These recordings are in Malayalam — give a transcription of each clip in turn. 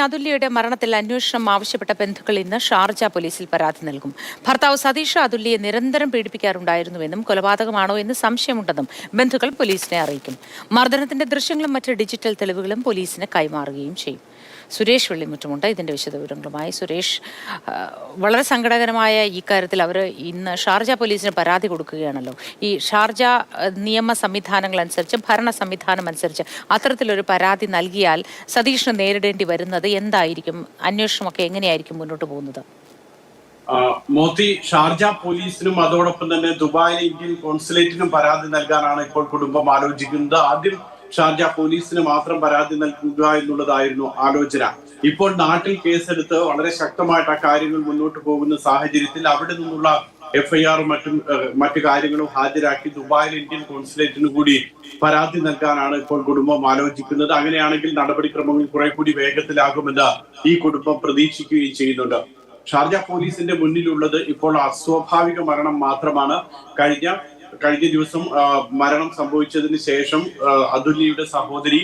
അതുല്യയുടെ മരണത്തിൽ അന്വേഷണം ആവശ്യപ്പെട്ട ബന്ധുക്കൾ ഇന്ന് ഷാർജ പോലീസിൽ പരാതി നൽകും. ഭർത്താവ് സതീഷ് അതുല്യയെ നിരന്തരം പീഡിപ്പിക്കാറുണ്ടായിരുന്നുവെന്നും കൊലപാതകമാണോ എന്ന് സംശയമുണ്ടെന്നും ബന്ധുക്കൾ പോലീസിനെ അറിയിക്കും. മർദ്ദനത്തിന്റെ ദൃശ്യങ്ങളും മറ്റ് ഡിജിറ്റൽ തെളിവുകളും പോലീസിന് കൈമാറുകയും ചെയ്യും. സുരേഷ് വെള്ളിമുറ്റമുണ്ട് ഇതിന്റെ വിശദവിവരങ്ങളുമായി. സുരേഷ്, വളരെ സങ്കടകരമായ ഈ കാര്യത്തിൽ അവർ ഇന്ന് ഷാർജ പോലീസിന് പരാതി കൊടുക്കുകയാണല്ലോ. ഈ ഷാർജ നിയമ സംവിധാനങ്ങൾ അനുസരിച്ച്, ഭരണ സംവിധാനം അനുസരിച്ച് അത്തരത്തിലൊരു പരാതി നൽകിയാൽ സതീഷിന് നേരിടേണ്ടി വരുന്നത് എന്തായിരിക്കും? അന്വേഷണമൊക്കെ എങ്ങനെയായിരിക്കും മുന്നോട്ട് പോകുന്നത്? മോത്തി, ഷാർജ പോലീസിനും അതോടൊപ്പം തന്നെ ദുബായിലെ ഇന്ത്യൻ കോൺസുലേറ്റിനും പരാതി നൽകാനാണ് ഇപ്പോൾ കുടുംബം ആലോചിക്കുന്നത്. ആദ്യം ഷാർജ പോലീസിന് മാത്രം പരാതി നൽകുക എന്നുള്ളതായിരുന്നു ആലോചന. ഇപ്പോൾ നാട്ടിൽ കേസെടുത്ത് വളരെ ശക്തമായിട്ട് ആ കാര്യങ്ങൾ മുന്നോട്ട് പോകുന്ന സാഹചര്യത്തിൽ അവിടെ നിന്നുള്ള എഫ്ഐആറും മറ്റു കാര്യങ്ങളും ഹാജരാക്കി ദുബായിലെ ഇന്ത്യൻ കോൺസുലേറ്റിന് കൂടി പരാതി നൽകാനാണ് ഇപ്പോൾ കുടുംബം ആലോചിക്കുന്നത്. അങ്ങനെയാണെങ്കിൽ നടപടിക്രമങ്ങൾ കുറെ കൂടി വേഗത്തിലാകുമെന്ന് ഈ കുടുംബം പ്രതീക്ഷിക്കുകയും ചെയ്യുന്നുണ്ട്. ഷാർജ പോലീസിന്റെ മുന്നിലുള്ളത് ഇപ്പോൾ അസ്വാഭാവിക മരണം മാത്രമാണ്. കഴിഞ്ഞ ദിവസം മരണം സംഭവിച്ചതിന് ശേഷം അതുല്യയുടെ സഹോദരി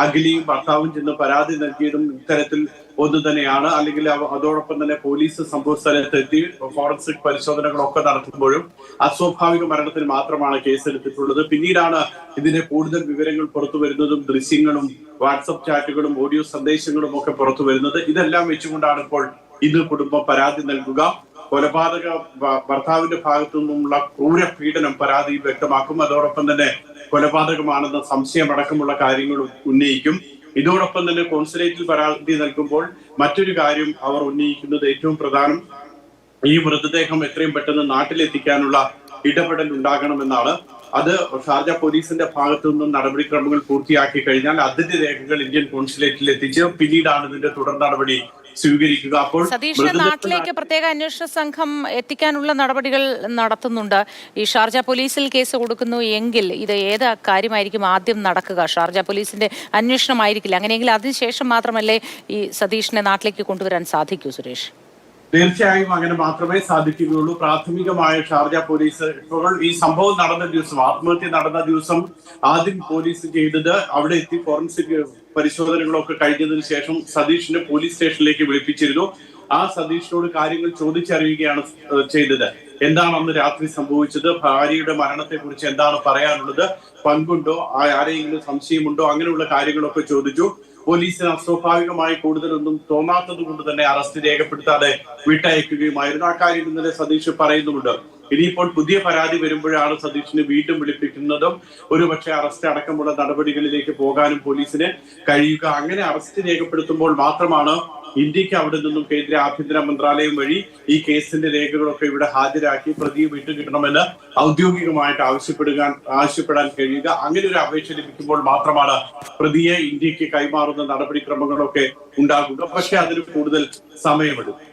അഖിലയും ഭർത്താവും ചെന്ന് പരാതി നൽകിയതും ഇത്തരത്തിൽ ഒന്നു തന്നെയാണ്. അല്ലെങ്കിൽ അതോടൊപ്പം തന്നെ പോലീസ് സംഭവ സ്ഥലത്തെത്തി ഫോറൻസിക് പരിശോധനകളൊക്കെ നടത്തുമ്പോഴും അസ്വാഭാവിക മരണത്തിന് മാത്രമാണ് കേസെടുത്തിട്ടുള്ളത്. പിന്നീടാണ് ഇതിന്റെ കൂടുതൽ വിവരങ്ങൾ പുറത്തു വരുന്നതും ദൃശ്യങ്ങളും വാട്സപ്പ് ചാറ്റുകളും ഓഡിയോ സന്ദേശങ്ങളും ഒക്കെ പുറത്തു വരുന്നത്. ഇതെല്ലാം വെച്ചുകൊണ്ടാണ് ഇപ്പോൾ ഇന്ന് കുടുംബം പരാതി നൽകുക. കൊലപാതക ഭർത്താവിന്റെ ഭാഗത്തു നിന്നുള്ള ക്രൂര പീഡനം പരാതിയിൽ വ്യക്തമാക്കും. അതോടൊപ്പം തന്നെ കൊലപാതകമാണെന്ന സംശയമടക്കമുള്ള കാര്യങ്ങൾ ഉന്നയിക്കും. ഇതോടൊപ്പം തന്നെ കോൺസുലേറ്റിൽ പരാതി നൽകുമ്പോൾ മറ്റൊരു കാര്യം അവർ ഉന്നയിക്കുന്നത് ഏറ്റവും പ്രധാനം ഈ മൃതദേഹം എത്രയും പെട്ടെന്ന് നാട്ടിലെത്തിക്കാനുള്ള ഇടപെടൽ ഉണ്ടാകണമെന്നാണ്. അത് ഷാർജ പോലീസിന്റെ ഭാഗത്തു നിന്നും നടപടിക്രമങ്ങൾ പൂർത്തിയാക്കി കഴിഞ്ഞാൽ അതിന്റെ രേഖകൾ ഇന്ത്യൻ കോൺസുലേറ്റിൽ എത്തിച്ച് പിന്നീടാണ് ഇതിന്റെ തുടർ നടപടി സ്വീകരിക്കുക. അപ്പോൾ സതീഷിനെ നാട്ടിലേക്ക് പ്രത്യേക അന്വേഷണ സംഘം എത്തിക്കാനുള്ള നടപടികൾ നടത്തുന്നുണ്ട്. ഈ ഷാർജ പോലീസിൽ കേസ് കൊടുക്കുന്നു എങ്കിൽ ഇത് ഏത് കാര്യമായിരിക്കും ആദ്യം നടക്കുക? ഷാർജ പോലീസിന്റെ അന്വേഷണമായിരിക്കില്ല. അങ്ങനെയെങ്കിൽ അതിനുശേഷം മാത്രമല്ലേ ഈ സതീഷിനെ നാട്ടിലേക്ക് കൊണ്ടുവരാൻ സാധിക്കൂ? സുരേഷ്, തീർച്ചയായും അങ്ങനെ മാത്രമേ സാധിക്കുകയുള്ളൂ. പ്രാഥമികമായ ഷാർജ പോലീസ് ഇപ്പോൾ ഈ സംഭവം നടന്ന ദിവസം, ആത്മഹത്യ നടന്ന ദിവസം ആദ്യം പോലീസ് ചെയ്തത് അവിടെ എത്തി ഫോറൻസിക് പരിശോധനകളൊക്കെ കഴിഞ്ഞതിന് ശേഷം സതീഷിനെ പോലീസ് സ്റ്റേഷനിലേക്ക് വിളിപ്പിച്ചിരുന്നു. ആ സതീഷിനോട് കാര്യങ്ങൾ ചോദിച്ചറിയുകയാണ് ചെയ്തത്. എന്താണ് അന്ന് രാത്രി സംഭവിച്ചത്, ഭാര്യയുടെ മരണത്തെ കുറിച്ച് എന്താണ് പറയാനുള്ളത്, പങ്കുണ്ടോ, ആരെങ്കിലും സംശയമുണ്ടോ, അങ്ങനെയുള്ള കാര്യങ്ങളൊക്കെ ചോദിച്ചു. പോലീസിന് അസ്വാഭാവികമായി കൂടുതലൊന്നും തോന്നാത്തത് കൊണ്ട് തന്നെ അറസ്റ്റ് രേഖപ്പെടുത്താതെ വിട്ടയക്കുകയുമായിരുന്നു. ആ കാര്യം ഇന്നലെ സതീഷ് പറയുന്നുമുണ്ട്. ഇനിയിപ്പോൾ പുതിയ പരാതി വരുമ്പോഴാണ് സതീഷിനെ വീണ്ടും വിളിപ്പിക്കുന്നതും ഒരുപക്ഷെ അറസ്റ്റ് അടക്കമുള്ള നടപടികളിലേക്ക് പോകാനും പോലീസിന് കഴിയുക. അങ്ങനെ അറസ്റ്റ് രേഖപ്പെടുത്തുമ്പോൾ മാത്രമാണ് ഇന്ത്യക്ക് അവിടെ നിന്നും കേന്ദ്ര ആഭ്യന്തര മന്ത്രാലയം വഴി ഈ കേസിന്റെ രേഖകളൊക്കെ ഇവിടെ ഹാജരാക്കി പ്രതിയെ വിട്ടുകിട്ടണമെന്ന് ഔദ്യോഗികമായിട്ട് ആവശ്യപ്പെടാൻ കഴിയുക. അങ്ങനെ ഒരു അപേക്ഷ ലഭിക്കുമ്പോൾ മാത്രമാണ് പ്രതിയെ ഇന്ത്യക്ക് കൈമാറുന്ന നടപടിക്രമങ്ങളൊക്കെ ഉണ്ടാകുക. പക്ഷെ അതിന് കൂടുതൽ സമയമെടുക്കും.